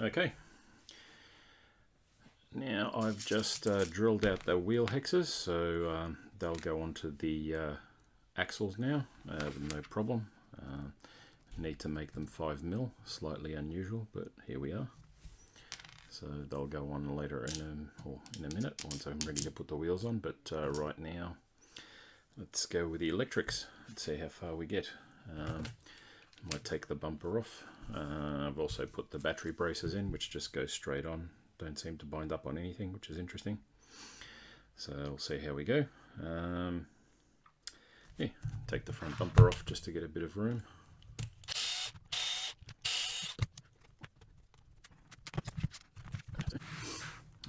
Okay, now I've just drilled out the wheel hexes, so they'll go onto the axles now, no problem. Need to make them 5mm, slightly unusual, but here we are. So they'll go on later in a minute once I'm ready to put the wheels on, but right now let's go with the electrics and see how far we get. Might take the bumper off. I've also put the battery braces in, which just go straight on, don't seem to bind up on anything, which is interesting. So we'll see how we go. Yeah, take the front bumper off just to get a bit of room.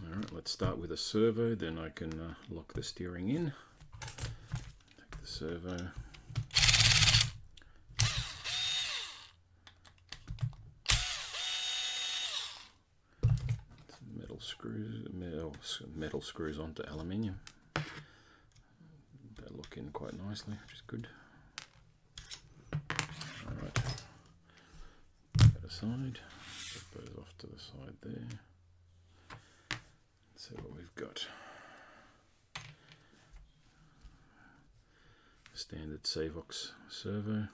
Alright, let's start with a servo, then I can lock the steering in. Take the servo. Metal screws onto aluminium. They look in quite nicely, which is good. Alright, put that aside, put those off to the side there. Let's see what we've got. Standard Savox servo.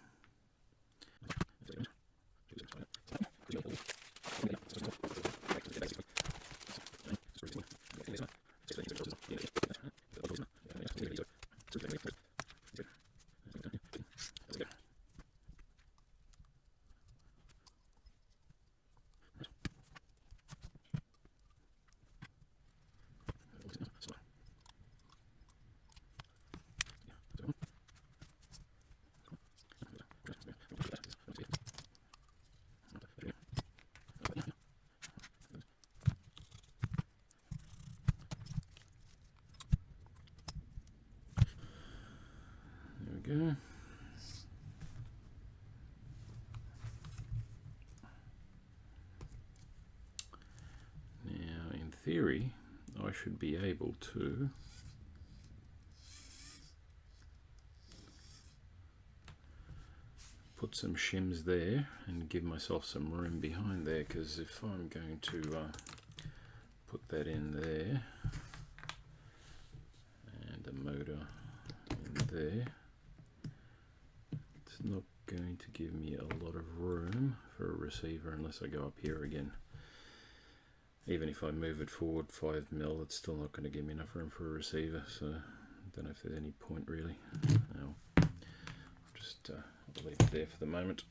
Go. Now, in theory, I should be able to put some shims there and give myself some room behind there, because if I'm going to put that in there and a motor in there, it's not going to give me a lot of room for a receiver unless I go up here again. Even if I move it forward 5mm, it's still not going to give me enough room for a receiver, so I don't know if there's any point really. I'll just I'll leave it there for the moment.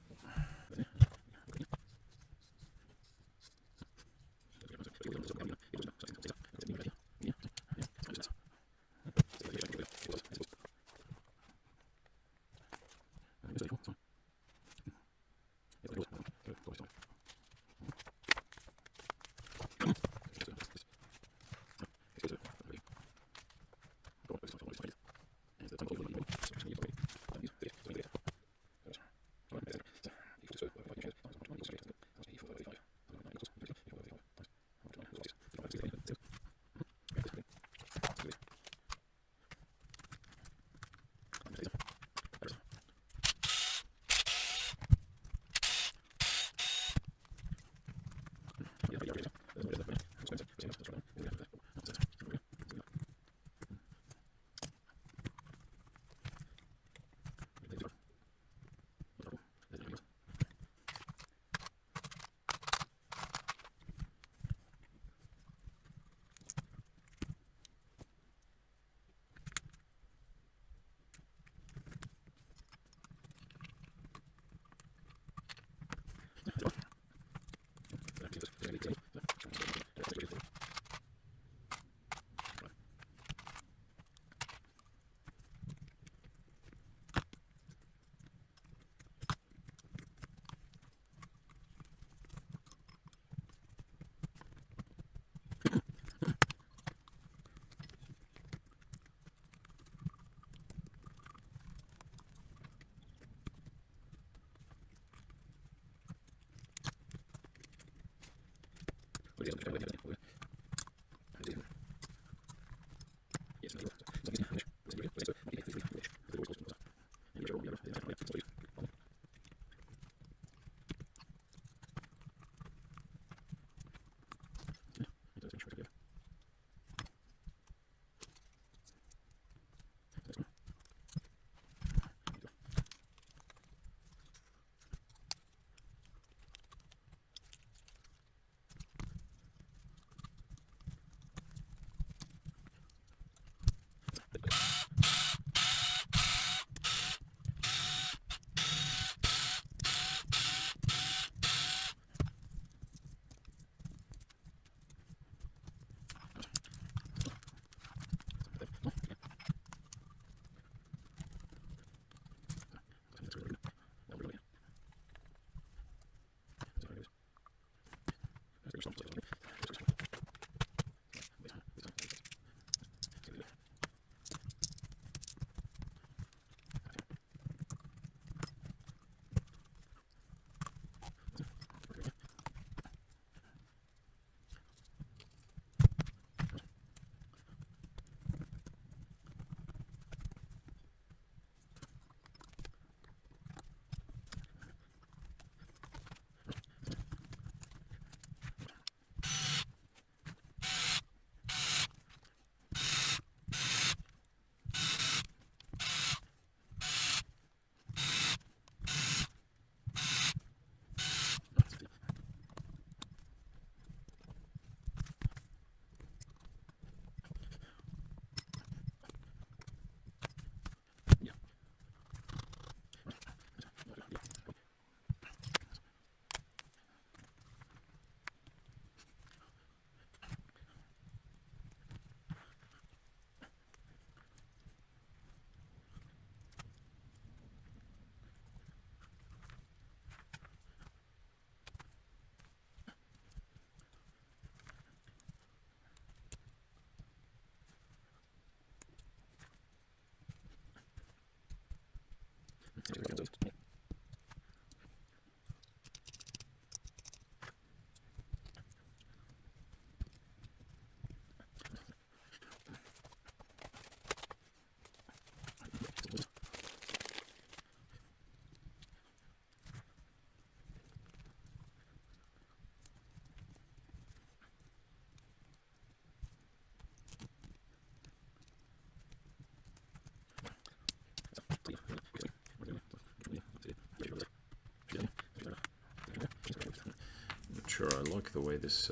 Sure, I like the way this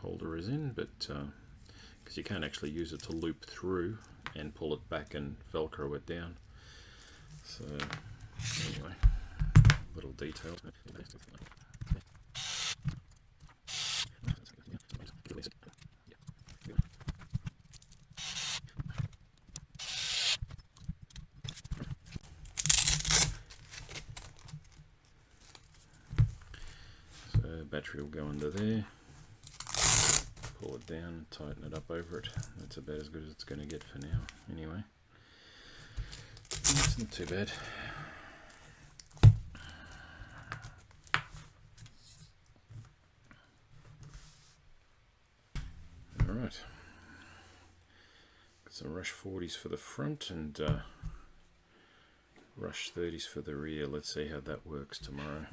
holder is in, but because you can't actually use it to loop through and pull it back and velcro it down. So anyway, little detail. Battery will go under there, pull it down, tighten it up over it. That's about as good as it's going to get for now anyway. It's not too bad. Alright, got some Rush 40s for the front and Rush 30s for the rear. Let's see how that works tomorrow.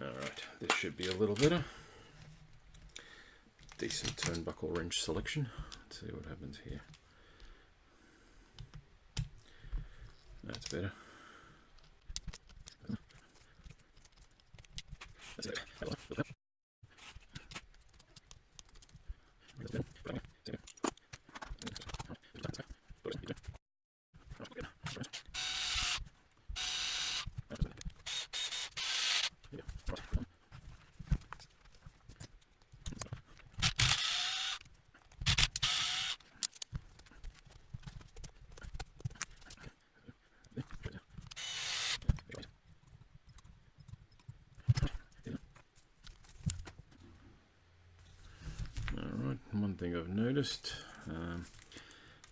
Alright, this should be a little better. Decent turnbuckle wrench selection. Let's see what happens here. That's better. One thing I've noticed,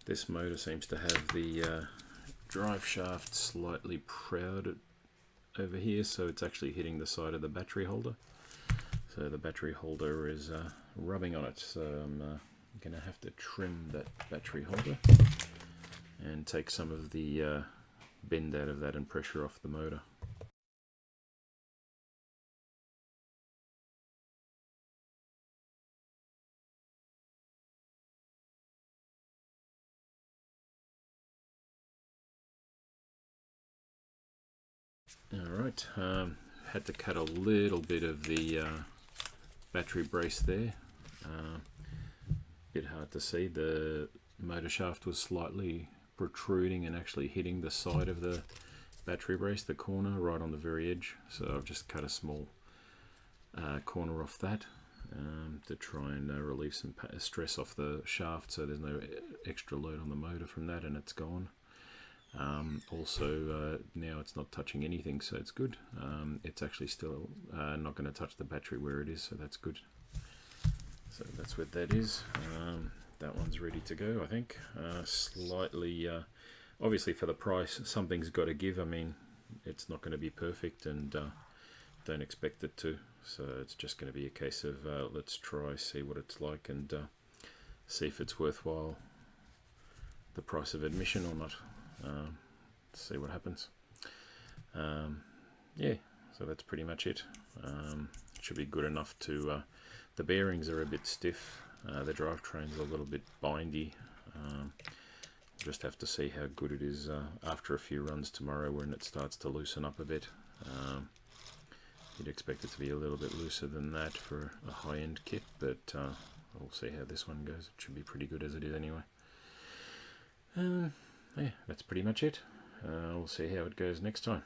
this motor seems to have the drive shaft slightly proud over here, so it's actually hitting the side of the battery holder. So the battery holder is rubbing on it, so I'm going to have to trim that battery holder and take some of the bend out of that and pressure off the motor. Alright, had to cut a little bit of the battery brace there. Bit hard to see, the motor shaft was slightly protruding and actually hitting the side of the battery brace, the corner right on the very edge, so I've just cut a small corner off that to try and relieve some stress off the shaft, so there's no extra load on the motor from that, and it's gone. Also, now it's not touching anything, so it's good. It's actually still not going to touch the battery where it is, so that's good. So that's what that is. That one's ready to go, I think. Slightly, obviously for the price, something's got to give. I mean, it's not going to be perfect, and don't expect it to. So it's just going to be a case of let's try, see what it's like, and see if it's worthwhile the price of admission or not. See what happens. Yeah, so that's pretty much it. Should be good enough to. The bearings are a bit stiff. The drivetrain's a little bit bindy. Just have to see how good it is after a few runs tomorrow when it starts to loosen up a bit. You'd expect it to be a little bit looser than that for a high-end kit, but we'll see how this one goes. It should be pretty good as it is anyway. Yeah, that's pretty much it. We'll see how it goes next time.